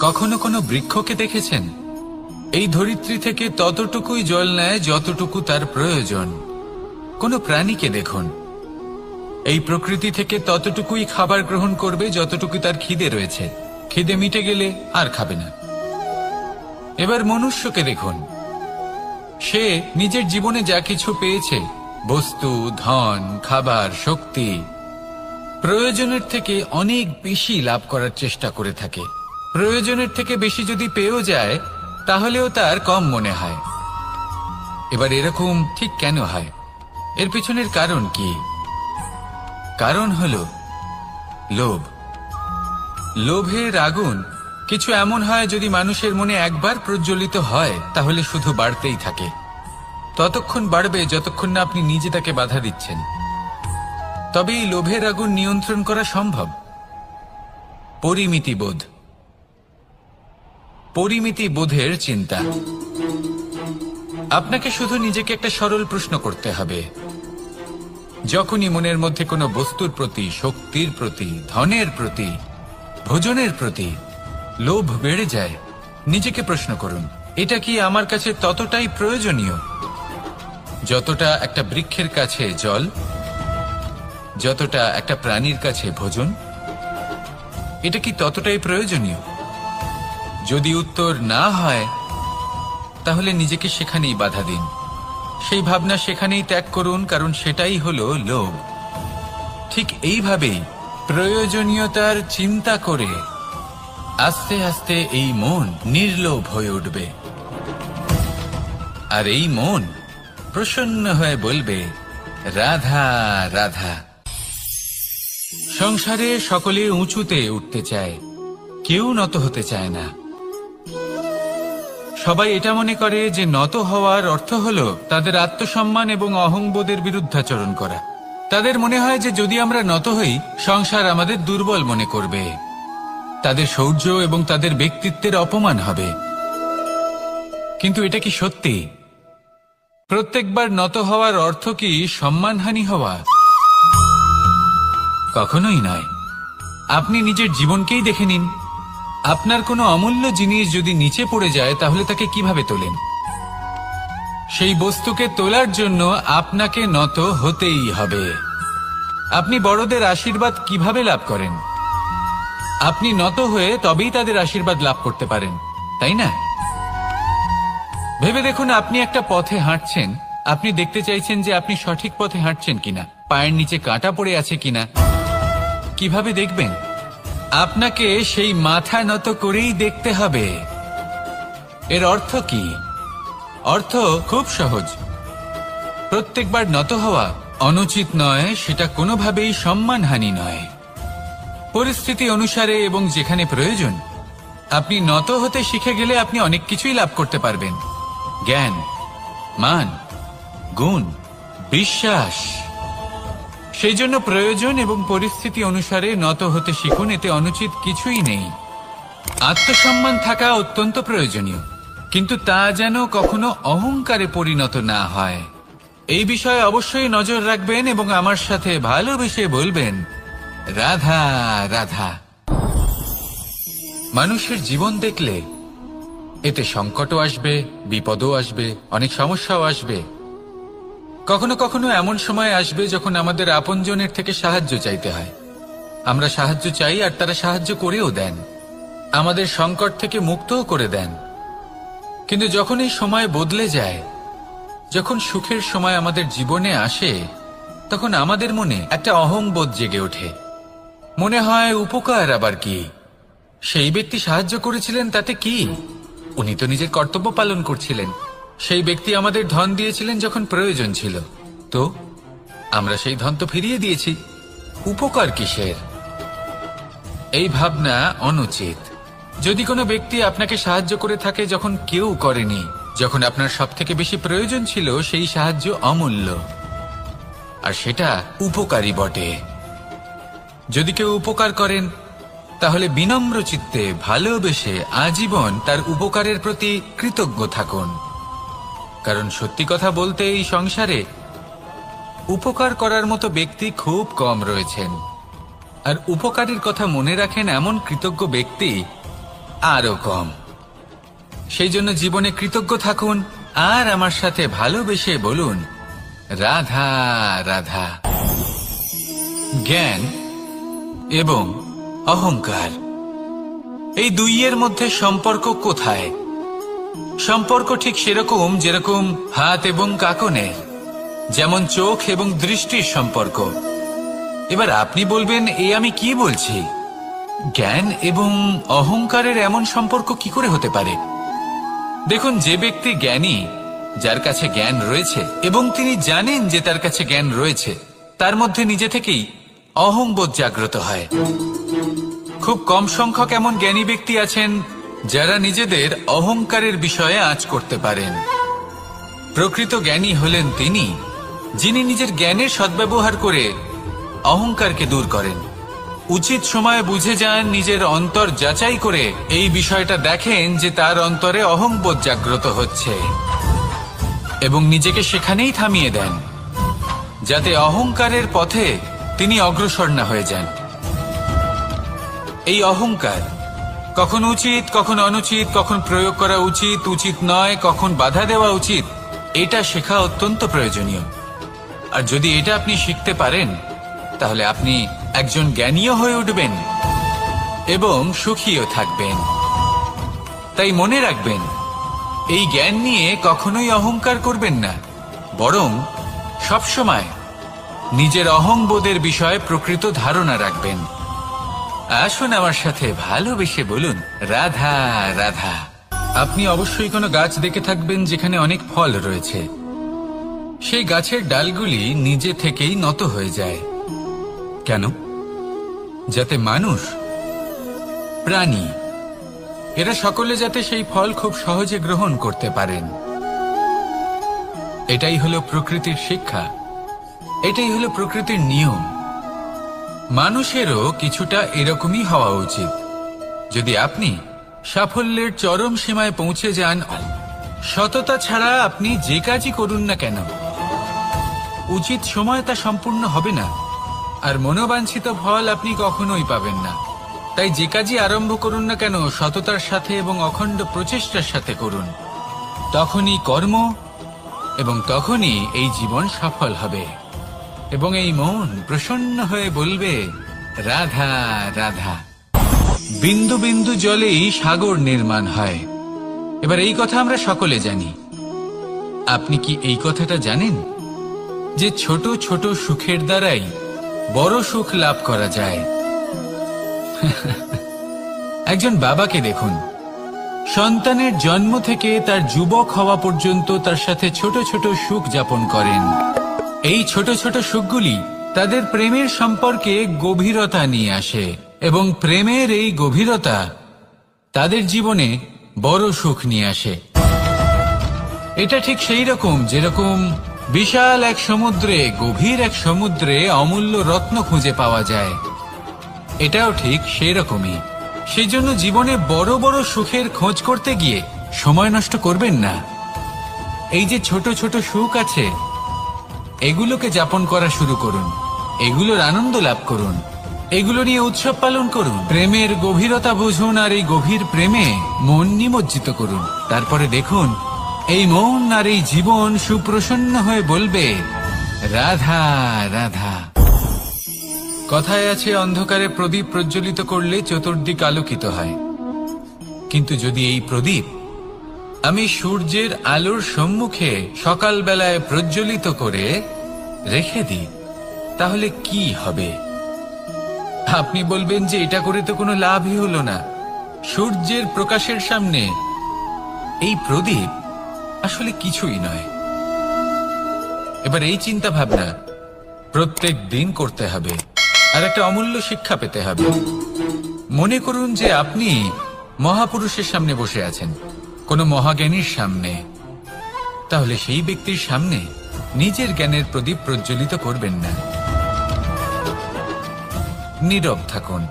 কখনো কোনো বৃক্ষকে দেখেছেন? এই ধরিত্রী থেকে ততটুকুই জল নেয় যতটুকু তার প্রয়োজন। কোনো প্রাণীকে দেখুন, এই প্রকৃতি থেকে ততটুকুই খাবার গ্রহণ করবে যতটুকু তার খিদে রয়েছে। খিদে মিটে গেলে আর খাবে না। এবার মনুষ্যকে দেখুন, সে নিজের জীবনে যা কিছু পেয়েছে, বস্তু, ধন, খাবার, শক্তি, প্রয়োজনের থেকে অনেক বেশি লাভ করার চেষ্টা করে থাকে। প্রয়োজনের থেকে বেশি যদি পেয়েও যায় তাহলেও তার কম মনে হয়। এবার এরকম ঠিক কেন হয়? এর পিছনের কারণ কি? কারণ হলো লোভ। লোভের আগুন কিছু এমন হয়, যদি মানুষের মনে একবার প্রজ্বলিত হয় তাহলে শুধু বাড়তেই থাকে। ততক্ষণ বাড়বে যতক্ষণ না আপনি নিজে তাকে বাধা দিচ্ছেন। তবে এই লোভের আগুন নিয়ন্ত্রণ করা সম্ভব। পরিমিতিবোধ, পরিমিতিবোধের চিন্তা। আপনাকে শুধু নিজেকে একটা সরল প্রশ্ন করতে হবে। যখনই মনের মধ্যে কোনো বস্তুর প্রতি, শক্তির প্রতি, ধনের প্রতি, ভোজনের প্রতি লোভ বেড়ে যায়, নিজেকে প্রশ্ন করুন, এটা কি আমার কাছে ততটাই প্রয়োজনীয় যতটা একটা বৃক্ষের কাছে জল, যতটা একটা প্রাণীর কাছে ভোজন? এটা কি ততটাই প্রয়োজনীয়? যদি উত্তর না হয় তাহলে নিজেকে সেখানেই বাধা দিন, সেই ভাবনা সেখানেই ত্যাগ করুন, কারণ সেটাই হলো লোভ। ঠিক এইভাবেই প্রয়োজনীয়তার চিন্তা করে আস্তে আস্তে এই মন নির্লোভ হয়ে উঠবে। আর এই মন প্রসন্ন হয়ে বলবে, রাধা রাধা। সংসারে সকলে উঁচুতে উঠতে চায়, কেউ নত হতে চায় না। সবাই এটা মনে করে যে নত হওয়ার অর্থ হলো তাদের আত্মসম্মান এবং অহংবোধের বিরুদ্ধাচরণ করা। তাদের মনে হয় যে যদি আমরা নত হই, সংসার আমাদের দুর্বল মনে করবে, তাদের শৌর্য এবং তাদের ব্যক্তিত্বের অপমান হবে। কিন্তু এটা কি সত্যি? প্রত্যেকবার নত হওয়ার অর্থ কি সম্মানহানি হওয়া? কখনোই নয়। আপনি নিজের জীবনকেই দেখে নিন। আপনার কোনো অমূল্য জিনিস যদি নিচে পড়ে যায় তাহলে তাকে কিভাবে তোলেন? সেই বস্তুকে তোলার জন্য আপনাকে নত হতেই হবে। আপনি বড়দের আশীর্বাদ কিভাবে লাভ করেন? আপনি নত হয়ে তবেই তাদের আশীর্বাদ লাভ করতে পারেন, তাই না? ভেবে দেখুন, আপনি একটা পথে হাঁটছেন, আপনি দেখতে চাইছেন যে আপনি সঠিক পথে হাঁটছেন কিনা, পায়ের নিচে কাঁটা পড়ে আছে কিনা। কিভাবে দেখবেন? আপনাকে সেই মাথা নত করেই দেখতে হবে। এর অর্থ কি? অর্থ খুব সহজ। প্রত্যেকবার নত হওয়া অনুচিত নয়, সেটা কোনোভাবেই সম্মানহানি নয়। পরিস্থিতি অনুসারে এবং যেখানে প্রয়োজন আপনি নত হতে শিখে গেলে আপনি অনেক কিছুই লাভ করতে পারবেন। জ্ঞান, মান, গুণ, বিশ্বাস। সেই জন্য প্রয়োজন এবং পরিস্থিতি অনুসারে নত হতে শিখুন, এতে অনুচিত কিছুই নেই। আত্মসম্মান থাকা অত্যন্ত প্রয়োজনীয়, কিন্তু তা যেন কখনো অহংকারে পরিণত না হয়। এই বিষয়ে অবশ্যই নজর রাখবেন এবং আমার সাথে ভালোবেসে বলবেন, রাধা রাধা। মানুষের জীবন দেখলে এতে সংকটও আসবে, বিপদও আসবে, অনেক সমস্যাও আসবে। কখনো কখনো এমন সময় আসবে যখন আমাদের আপনজনের থেকে সাহায্য চাইতে হয়। আমরা সাহায্য চাই আর তারা সাহায্য করেও দেন, আমাদের সংকট থেকে মুক্তও করে দেন। কিন্তু যখন এই সময় বদলে যায়, যখন সুখের সময় আমাদের জীবনে আসে, তখন আমাদের মনে একটা অহংবোধ জেগে ওঠে। মনে হয় উপকার আবার কি? সেই ব্যক্তি সাহায্য করেছিলেন তাতে কি? উনি তো নিজের কর্তব্য পালন করছিলেন। সেই ব্যক্তি আমাদের ধন দিয়েছিলেন যখন প্রয়োজন ছিল, তো আমরা সেই ধন তো ফিরিয়ে দিয়েছি, উপকার কিসের? এই ভাবনা অনুচিত। যদি কোনো ব্যক্তি আপনাকে সাহায্য করে থাকে যখন কেউ করেনি, যখন আপনার সবথেকে বেশি প্রয়োজন ছিল, সেই সাহায্য অমূল্য আর সেটা উপকারী বটে। যদি কেউ উপকার করেন তাহলে বিনম্র চিত্তে ভালোবেসে আজীবন তার উপকারের প্রতি কৃতজ্ঞ থাকুন। কারণ সত্যি কথা বলতে এই সংসারে উপকার করার মতো ব্যক্তি খুব কম রয়েছেন, আর উপকারীর কথা মনে রাখেন এমন কৃতজ্ঞ ব্যক্তি আরো কম। সেই জন্য জীবনে কৃতজ্ঞ থাকুন আর আমার সাথে ভালোবেসে বলুন, রাধা রাধা। জ্ঞান এবং অহংকার, এই দুইয়ের মধ্যে সম্পর্ক কোথায়? সম্পর্ক ঠিক সেরকম যেরকম হাত এবং কাকনের, যেমন চোখ এবং দৃষ্টির সম্পর্ক। এবার আপনি বলবেন, এ আমি কি বলছি? জ্ঞান এবং অহংকারের এমন সম্পর্ক কি করে হতে পারে? দেখুন, যে ব্যক্তি জ্ঞানী, যার কাছে জ্ঞান রয়েছে এবং তিনি জানেন যে তার কাছে জ্ঞান রয়েছে, তার মধ্যে নিজে থেকেই অহংবোধ জাগ্রত হয়। খুব কম সংখ্যক এমন জ্ঞানী ব্যক্তি আছেন যারা নিজেদের অহংকারের বিষয়ে আঁচ করতে পারেন। প্রকৃত জ্ঞানী হলেন তিনি, যিনি নিজের জ্ঞানের সদ্ব্যবহার করে অহংকারকে দূর করেন। উচিত সময়ে বুঝে যান, নিজের অন্তর যাচাই করে এই বিষয়টা দেখেন যে তার অন্তরে অহংবোধ জাগ্রত হচ্ছে এবং নিজেকে সেখানেই থামিয়ে দেন, যাতে অহংকারের পথে তিনি অগ্রসর না হয়ে যান। এই অহংকার কখন উচিত, কখন অনুচিত, কখন প্রয়োগ করা উচিত, উচিত নয়, কখন বাধা দেওয়া উচিত, এটা শেখা অত্যন্ত প্রয়োজনীয়। আর যদি এটা আপনি শিখতে পারেন, তাহলে আপনি একজন জ্ঞানীও হয়ে উঠবেন এবং সুখীও থাকবেন। তাই মনে রাখবেন, এই জ্ঞান নিয়ে কখনোই অহংকার করবেন না, বরং সবসময় নিজের অহংবোধের বিষয়ে প্রকৃত ধারণা রাখবেন। আসুন আমার সাথে ভালোবেসে বলুন, রাধা রাধা। আপনি অবশ্যই কোনো গাছ দেখে থাকবেন যেখানে অনেক ফল রয়েছে। সেই গাছের ডালগুলি নিজে থেকেই নত হয়ে যায়। কেন? যাতে মানুষ, প্রাণী, এরা সকলে যাতে সেই ফল খুব সহজে গ্রহণ করতে পারেন। এটাই হলো প্রকৃতির শিক্ষা, এটাই হলো প্রকৃতির নিয়ম। মানুষেরও কিছুটা এরকমই হওয়া উচিত। যদি আপনি সাফল্যের চরম সীমায় পৌঁছে যান, সততা ছাড়া আপনি যে কাজই করুন না কেন, উচিত সময় তা সম্পূর্ণ হবে না, আর মনোবাঞ্ছিত ফল আপনি কখনোই পাবেন না। তাই যে কাজই আরম্ভ করুন না কেন, সততার সাথে এবং অখণ্ড প্রচেষ্টার সাথে করুন। তখনই কর্ম এবং তখনই এই জীবন সফল হবে এবং এই মন প্রসন্ন হয়ে বলবে, রাধা রাধা। বিন্দু বিন্দু জলেই সাগর নির্মাণ হয়। এবার এই কথা আমরা সকলে জানি। আপনি কি এই কথাটা জানেন যে ছোট ছোট সুখের দ্বারাই বড় সুখ লাভ করা যায়? একজন বাবাকে দেখুন, সন্তানের জন্ম থেকে তার যুবক হওয়া পর্যন্ত তার সাথে ছোট ছোট সুখ যাপন করেন। এই ছোট ছোট সুখগুলি তাদের প্রেমের সম্পর্কে গভীরতা নিয়ে আসে এবং প্রেমের এই গভীরতা তাদের জীবনে বড় সুখ নিয়ে আসে। এটা ঠিক সেই রকম যেরকম বিশাল এক সমুদ্রে, গভীর এক সমুদ্রে অমূল্য রত্ন খুঁজে পাওয়া যায়। এটাও ঠিক সেই রকমই। সেই জন্য জীবনে বড় বড় সুখের খোঁজ করতে গিয়ে সময় নষ্ট করবেন না। এই যে ছোট ছোট সুখ আছে, এগুলোকে যাপন করা শুরু করুন, এগুলোর আনন্দ লাভ করুন, এগুলো নিয়ে উৎসব পালন করুন। প্রেমের গভীরতা বুঝুন আর এই গভীর প্রেমে মন নিমজ্জিত করুন। তারপরে দেখুন, এই মন আর এই জীবন সুপ্রসন্ন হয়ে বলবে, রাধা রাধা। কথায় আছে, অন্ধকারে প্রদীপ প্রজ্বলিত করলে চতুর্দিক আলোকিত হয়। কিন্তু যদি এই প্রদীপ আমি সূর্যের আলোর সম্মুখে সকালবেলায় প্রজ্বলিত করে রেখে দিই, তাহলে কি হবে? আপনি বলবেন যে এটা করে তো কোনো লাভই হলো না। সূর্যের প্রকাশের সামনে এই প্রদীপ আসলে কিছুই নয়। এবার এই চিন্তা ভাবনা প্রত্যেক দিন করতে হবে আর একটা অমূল্য শিক্ষা পেতে হবে। মনে করুন যে আপনি মহাপুরুষের সামনে বসে আছেন, কোনো মহাজ্ঞানীর সামনে। তাহলে সেই ব্যক্তির সামনে নিজের জ্ঞানের প্রদীপ প্রজ্বলিত করবেন না, নীরব থাকুন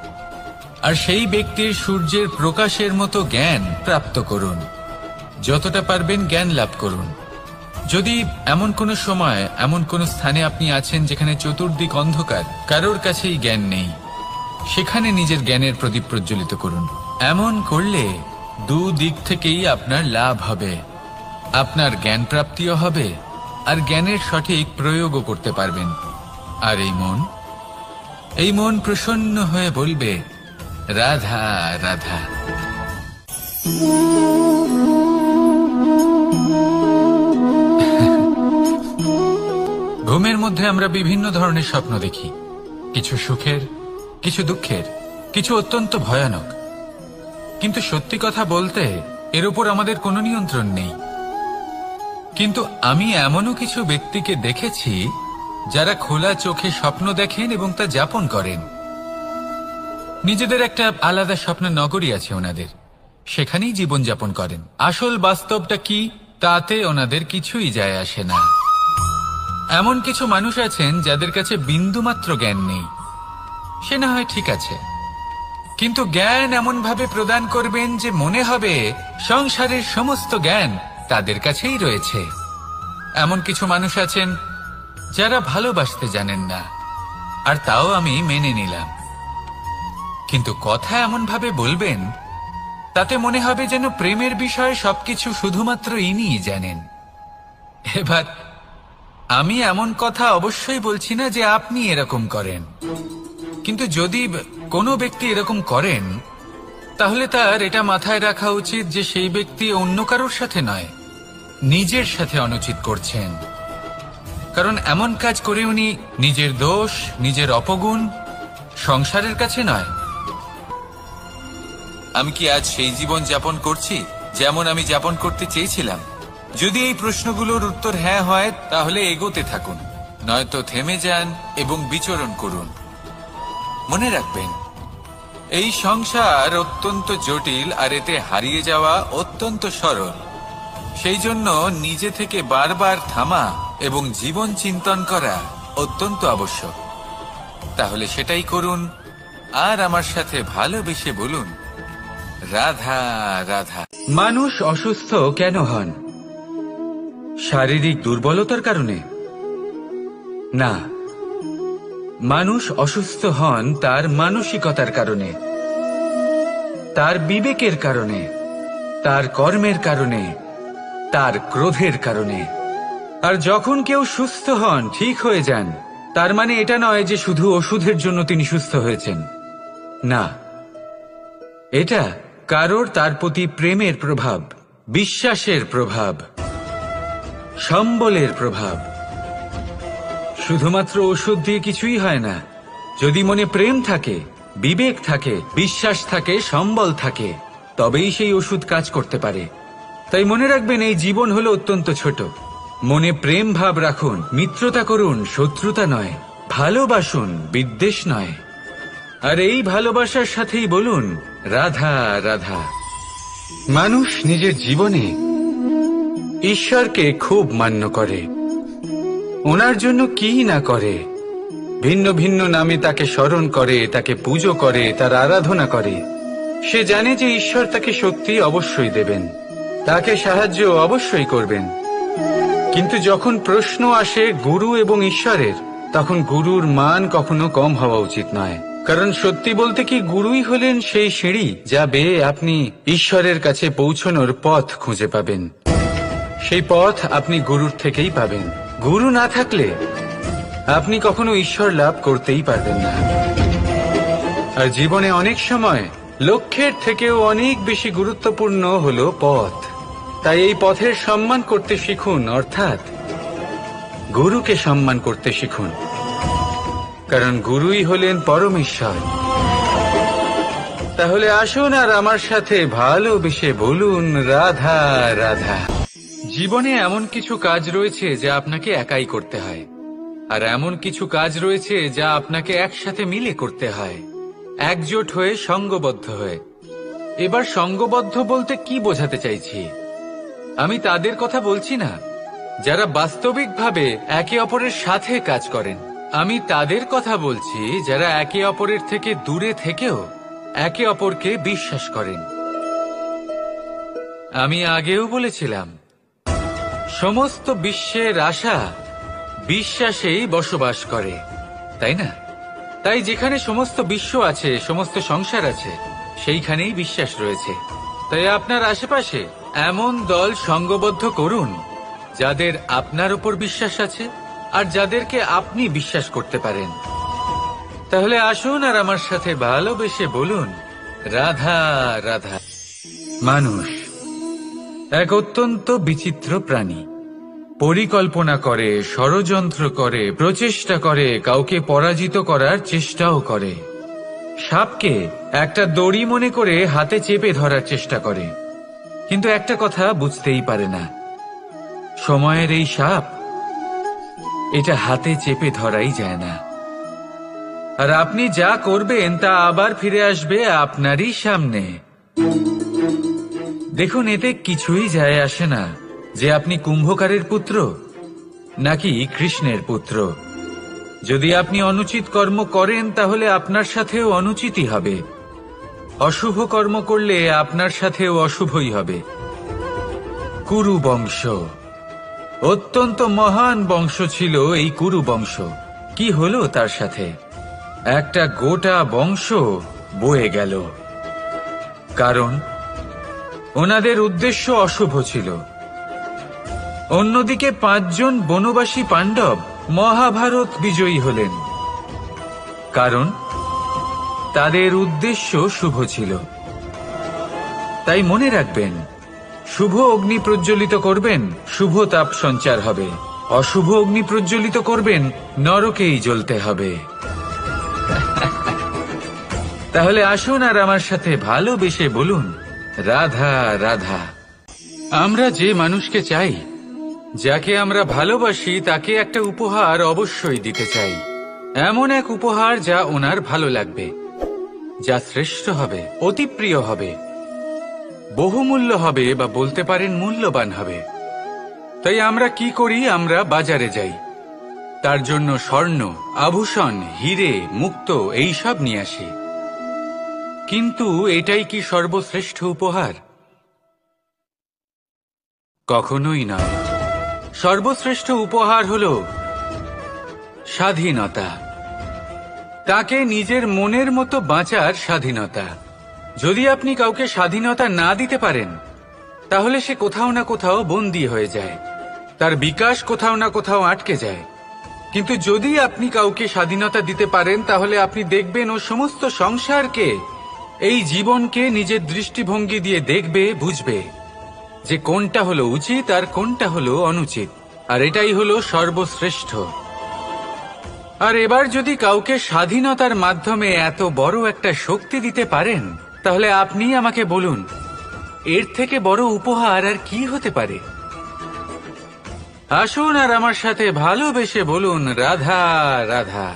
আর সেই ব্যক্তির সূর্যের প্রকাশের মতো জ্ঞান প্রাপ্ত করুন। যতটা পারবেন জ্ঞান লাভ করুন, যদি এমন কোনো সময় এমন কোনো স্থানে আপনি আছেন যেখানে চতুর্দিক অন্ধকার, কারোর কাছেই জ্ঞান নেই, সেখানে নিজের জ্ঞানের প্রদীপ প্রজ্বলিত করুন। এমন করলে দুদিক থেকেই আপনার লাভ হবে। আপনার জ্ঞান প্রাপ্তিও হবে আর জ্ঞানের সঠিক প্রয়োগও করতে পারবেন। আর এই মন প্রসন্ন হয়ে বলবে, রাধা রাধা। ঘুমের মধ্যে আমরা বিভিন্ন ধরনের স্বপ্ন দেখি, কিছু সুখের, কিছু দুঃখের, কিছু অত্যন্ত ভয়ানক। কিন্তু সত্যি কথা বলতে এর উপর আমাদের কোনো নিয়ন্ত্রণ নেই। কিন্তু আমি এমনও কিছু ব্যক্তিকে দেখেছি যারা খোলা চোখে স্বপ্ন দেখেন এবং তা যাপন করেন। নিজেদের একটা আলাদা স্বপ্নের নগরী আছে ওনাদের, সেখানেই জীবন যাপন করেন। আসল বাস্তবটা কি তাতে ওনাদের কিছুই যায় আসে না। এমন কিছু মানুষ আছেন যাদের কাছে বিন্দুমাত্র জ্ঞান নেই, সে না হয় ঠিক আছে, কিন্তু জ্ঞান এমন ভাবে প্রদান করবেন যে মনে হবে সংসারের সমস্ত জ্ঞান তাদের কাছেই রয়েছে। এমন কিছু মানুষ আছেন যারা ভালোবাসতে জানেন না, আর তাও আমি মেনে নিলাম, কিন্তু কথা এমন ভাবে বলবেন তাতে মনে হবে যেন প্রেমের বিষয়ে সবকিছু শুধুমাত্র ইনিই জানেন। এবার আমি এমন কথা অবশ্যই বলছি না যে আপনি এরকম করেন, কিন্তু যদি কোনো ব্যক্তি এরকম করেন তাহলে তার এটা মাথায় রাখা উচিত যে সেই ব্যক্তি অন্য কারোর সাথে নয়, নিজের সাথে অনুচিত করছেন। কারণ এমন কাজ করে উনি নিজের দোষ, নিজের অপগুণ সংসারের কাছে নয়। আমি কি আজ সেই জীবন যাপন করছি যেমন আমি যাপন করতে চেয়েছিলাম? যদি এই প্রশ্নগুলোর উত্তর হ্যাঁ হয় তাহলে এগোতে থাকুন, নয়তো থেমে যান এবং বিচরণ করুন। মনে রাখবেন, এই সংসার অত্যন্ত জটিল আর এতে হারিয়ে যাওয়া অত্যন্ত সরল। সেই জন্য নিজে থেকে বারবার থামা এবং জীবন চিন্তন করা অত্যন্ত আবশ্যক। তাহলে সেটাই করুন আর আমার সাথে ভালোবেসে বলুন, রাধা রাধা। মানুষ অসুস্থ কেন হন? শারীরিক দুর্বলতার কারণে? না, মানুষ অসুস্থ হন তার মানসিকতার কারণে, তার বিবেকের কারণে, তার কর্মের কারণে, তার ক্রোধের কারণে। আর যখন কেউ সুস্থ হন, ঠিক হয়ে যান, তার মানে এটা নয় যে শুধু ওষুধের জন্য তিনি সুস্থ হয়েছেন। না, এটা কারোর তার প্রতি প্রেমের প্রভাব, বিশ্বাসের প্রভাব, সম্বলের প্রভাব। শুধুমাত্র ওষুধ দিয়ে কিছুই হয় না। যদি মনে প্রেম থাকে, বিবেক থাকে, বিশ্বাস থাকে, সম্বল থাকে, তবেই সেই ওষুধ কাজ করতে পারে। তাই মনে রাখবেন, এই জীবন হলো অত্যন্ত ছোট। মনে প্রেম ভাব রাখুন, মিত্রতা করুন, শত্রুতা নয়, ভালোবাসুন, বিদ্বেষ নয়। আর এই ভালোবাসার সাথেই বলুন, রাধা রাধা। মানুষ নিজের জীবনে ঈশ্বরকে খুব মান্য করে, ওনার জন্য কি না করে। ভিন্ন ভিন্ন নামে তাকে স্মরণ করে, তাকে পুজো করে, তার আরাধনা করে। সে জানে যে ঈশ্বর তাকে শক্তি অবশ্যই দেবেন, তাকে সাহায্য অবশ্যই করবেন। কিন্তু যখন প্রশ্ন আসে গুরু এবং ঈশ্বরের, তখন গুরুর মান কখনো কম হওয়া উচিত নয়। কারণ সত্যি বলতে কি, গুরুই হলেন সেই সিঁড়ি যা বেয়ে আপনি ঈশ্বরের কাছে পৌঁছনোর পথ খুঁজে পাবেন। সেই পথ আপনি গুরুর থেকেই পাবেন। গুরু না থাকলে আপনি কখনো ঈশ্বর লাভ করতেই পারবেন না। আর জীবনে অনেক সময় লক্ষ্যের থেকেও অনেক বেশি গুরুত্বপূর্ণ হলো পথ। তাই এই পথের সম্মান করতে শিখুন, অর্থাৎ গুরুকে সম্মান করতে শিখুন। কারণ গুরুই হলেন পরমেশ্বর। তাহলে আসুন আর আমার সাথে ভালোবেসে বলুন, রাধা রাধা। জীবনে এমন কিছু কাজ রয়েছে যা আপনাকে একাই করতে হয়, আর এমন কিছু কাজ রয়েছে যা আপনাকে একসাথে মিলে করতে হয়, একজোট হয়ে, সঙ্গবদ্ধ হয়ে। এবার সঙ্গবদ্ধ বলতে কি বোঝাতে চাইছি? আমি তাদের কথা বলছি না যারা বাস্তবিকভাবে একে অপরের সাথে কাজ করেন। আমি তাদের কথা বলছি যারা একে অপরের থেকে দূরে থেকেও একে অপরকে বিশ্বাস করেন। আমি আগেও বলেছিলাম, সমস্ত বিশ্বের আশা বিশ্বাসেই বসবাস করে, তাই না? তাই যেখানে সমস্ত বিশ্ব আছে, সমস্ত সংসার আছে, সেইখানেই বিশ্বাস রয়েছে। তাই আপনার আশেপাশে এমন দল সঙ্গবদ্ধ করুন যাদের আপনার উপর বিশ্বাস আছে আর যাদেরকে আপনি বিশ্বাস করতে পারেন। তাহলে আসুন আর আমার সাথে ভালোবেসে বলুন, রাধা রাধা। মানুষ এক অত্যন্ত বিচিত্র প্রাণী। পরিকল্পনা করে, ষড়যন্ত্র করে, প্রচেষ্টা করে, কাউকে পরাজিত করার চেষ্টাও করে। সাপকে একটা দড়ি মনে করে হাতে চেপে ধরার চেষ্টা করে, কিন্তু একটা কথা বুঝতেই পারে না, সময়ের এই সাপ, এটা হাতে চেপে ধরাই যায় না। আর আপনি যা করবেন তা আবার ফিরে আসবে আপনারই সামনে। দেখুন, এতে কিছুই যায় আসে না যে আপনি কুম্ভকারের পুত্র নাকি কৃষ্ণের পুত্র। যদি আপনি অনুচিত কর্ম করেন তাহলে আপনার সাথেও অনুচিতই হবে। অশুভ কর্ম করলে আপনার সাথেও অশুভই হবে। কুরু বংশ অত্যন্ত মহান বংশ ছিল। এই কুরু বংশ কি হলো তার সাথে? একটা গোটা বংশ বয়ে গেল, কারণ ওনাদের উদ্দেশ্য অশুভ ছিল। অন্যদিকে 5 জন বনবাসী পাণ্ডব মহাভারত বিজয়ী হলেন, কারণ তাদের উদ্দেশ্য শুভ ছিল। তাই মনে রাখবেন, শুভ অগ্নি প্রজ্বলিত করবেন, শুভ তাপ সঞ্চার হবে। অশুভ অগ্নি প্রজ্বলিত করবেন, নরকেই জ্বলতে হবে। তাহলে আসুন আর আমার সাথে ভালোবেসে বলুন, রাধা রাধা। আমরা যে মানুষকে চাই, যাকে আমরা ভালোবাসি, তাকে একটা উপহার অবশ্যই দিতে চাই। এমন এক উপহার যা ওনার ভালো লাগবে, যা শ্রেষ্ঠ হবে, অতি প্রিয় হবে, বহুমূল্য হবে, বা বলতে পারেন মূল্যবান হবে। তাই আমরা কি করি? আমরা বাজারে যাই, তার জন্য স্বর্ণ, আভূষণ, হিরে, মুক্ত এইসব নিয়ে আসি। কিন্তু এটাই কি সর্বশ্রেষ্ঠ উপহার? কখনোই নয়। সর্বশ্রেষ্ঠ উপহার হলো স্বাধীনতা। তাকে নিজের মনের মতো বাঁচার স্বাধীনতা। যদি আপনি কাউকে স্বাধীনতা না দিতে পারেন, তাহলে সে কোথাও না কোথাও বন্দী হয়ে যায়, তার বিকাশ কোথাও না কোথাও আটকে যায়। কিন্তু যদি আপনি কাউকে স্বাধীনতা দিতে পারেন, তাহলে আপনি দেখবেন ও সমস্ত সংসারকে, এই জীবনকে নিজের দৃষ্টিভঙ্গি দিয়ে দেখবে, বুঝবে যে কোনটা হলো উচিত আর কোনটা হলো অনুচিত। আর এটাই হলো সর্বশ্রেষ্ঠ। আর এবার যদি কাউকে স্বাধীনতার মাধ্যমে এত বড় একটা শক্তি দিতে পারেন, তাহলে আপনি আমাকে বলুন, এর থেকে বড় উপহার আর কি হতে পারে? আসুন আর আমার সাথে ভালোবেসে বলুন, রাধা রাধা।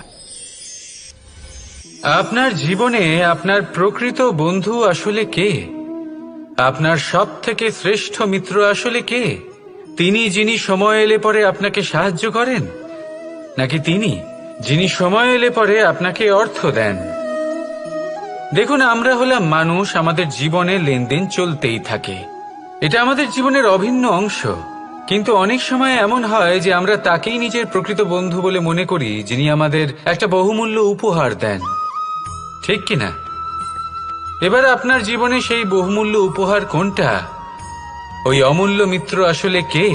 আপনার জীবনে আপনার প্রকৃত বন্ধু আসলে কে? আপনার সব থেকে শ্রেষ্ঠ মিত্র আসলে কে? তিনি যিনি সময় এলে পরে আপনাকে সাহায্য করেন, নাকি তিনি যিনি সময় এলে পরে আপনাকে অর্থ দেন? দেখুন, আমরা হলাম মানুষ, আমাদের জীবনে লেনদেন চলতেই থাকে। এটা আমাদের জীবনের অভিন্ন অংশ। কিন্তু অনেক সময় এমন হয় যে আমরা তাকেই নিজের প্রকৃত বন্ধু বলে মনে করি, যিনি আমাদের একটা বহুমূল্য উপহার দেন, ঠিক কিনা? এবার আপনার জীবনে সেই বহুমূল্য উপহার কোনটা, ওই অমূল্য মিত্র আসলে কে,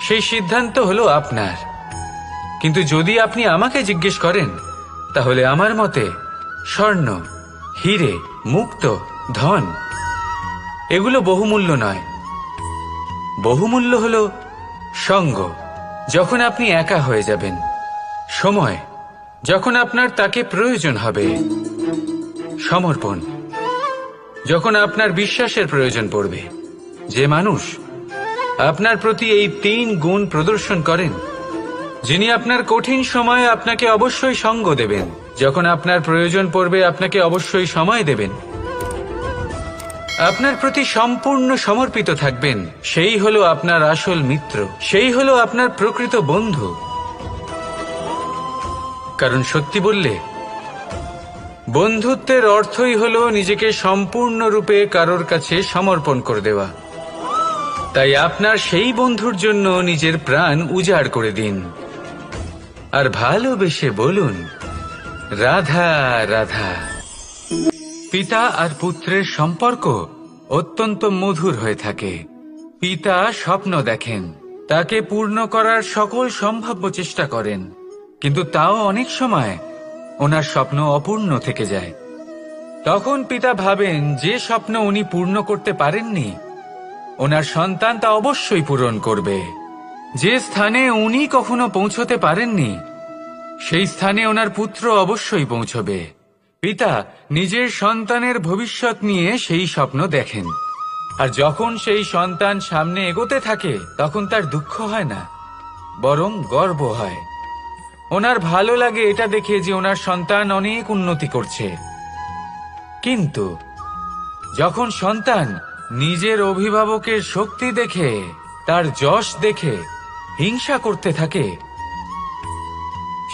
সেই সিদ্ধান্ত হলো আপনার। কিন্তু যদি আপনি আমাকে জিজ্ঞেস করেন, তাহলে আমার মতে স্বর্ণ, হিরে, মুক্ত, ধন এগুলো বহুমূল্য নয়। বহুমূল্য হলো সঙ্গ, যখন আপনি একা হয়ে যাবেন, সময়, যখন আপনার তাকে প্রয়োজন হবে, সমর্পণ, যখন আপনার বিশ্বাসের প্রয়োজন পড়বে। যে মানুষ আপনার প্রতি এই 3 গুণ প্রদর্শন করেন, যিনি আপনার কঠিন সময়ে আপনাকে অবশ্যই সঙ্গ দেবেন, যখন আপনার প্রয়োজন পড়বে আপনাকে অবশ্যই সময় দেবেন, আপনার প্রতি সম্পূর্ণ সমর্পিত থাকবেন, সেই হলো আপনার আসল মিত্র, সেই হলো আপনার প্রকৃত বন্ধু। কারণ সত্যি বললে, বন্ধুত্বের অর্থই হলো নিজেকে সম্পূর্ণরূপে কারোর কাছে সমর্পণ করে দেওয়া। তাই আপনার সেই বন্ধুর জন্য নিজের প্রাণ উজাড় করে দিন আর ভালোবেসে বলুন, রাধা রাধা। পিতা আর পুত্রের সম্পর্ক অত্যন্ত মধুর হয়ে থাকে। পিতা স্বপ্ন দেখেন, তাকে পূর্ণ করার সকল সম্ভাব্য চেষ্টা করেন, কিন্তু তাও অনেক সময় ওনার স্বপ্ন অপূর্ণ থেকে যায়। তখন পিতা ভাবেন যে স্বপ্ন উনি পূর্ণ করতে পারেননি, ওনার সন্তান তা অবশ্যই পূরণ করবে। যে স্থানে উনি কখনো পৌঁছতে পারেননি, সেই স্থানে ওনার পুত্র অবশ্যই পৌঁছবে। পিতা নিজের সন্তানের ভবিষ্যৎ নিয়ে সেই স্বপ্ন দেখেন, আর যখন সেই সন্তান সামনে এগোতে থাকে তখন তার দুঃখ হয় না, বরং গর্ব হয়। ওনার ভালো লাগে এটা দেখে যে ওনার সন্তান অনেক উন্নতি করছে। কিন্তু যখন সন্তান নিজের অভিভাবকের শক্তি দেখে, তার যশ দেখে হিংসা করতে থাকে,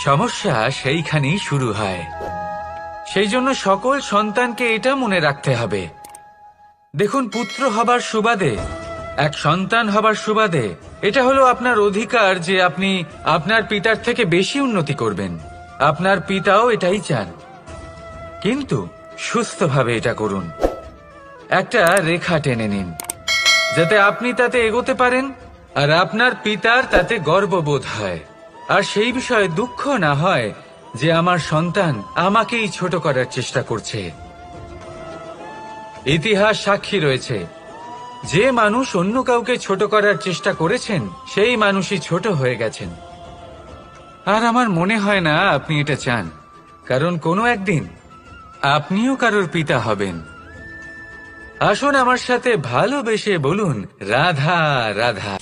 সমস্যা সেইখানেই শুরু হয়। সেই জন্য সকল সন্তানকে এটা মনে রাখতে হবে, দেখুন, পুত্র হবার সুবাদে, এক সন্তান হবার সুবাদে এটা হলো আপনার অধিকার যে আপনি আপনার পিতার থেকে বেশি উন্নতি করবেন। আপনার পিতাও এটাই চান, কিন্তু সুস্থভাবে এটা করুন। একটা রেখা টেনে নিন যাতে আপনি তাতে এগোতে পারেন আর আপনার পিতার তাতে গর্ববোধ হয়, আর সেই বিষয়ে দুঃখ না হয় যে আমার সন্তান আমাকেই ছোট করার চেষ্টা করছে। ইতিহাস সাক্ষী রয়েছে, যে মানুষ অন্য কাউকে ছোট করার চেষ্টা করেছেন সেই মানুষই ছোট হয়ে গেছেন। আর আমার মনে হয় না আপনি এটা চান, কারণ কোনো একদিন আপনিও কারোর পিতা হবেন। আসুন আমার সাথে ভালোবেসে বলুন, রাধা রাধা।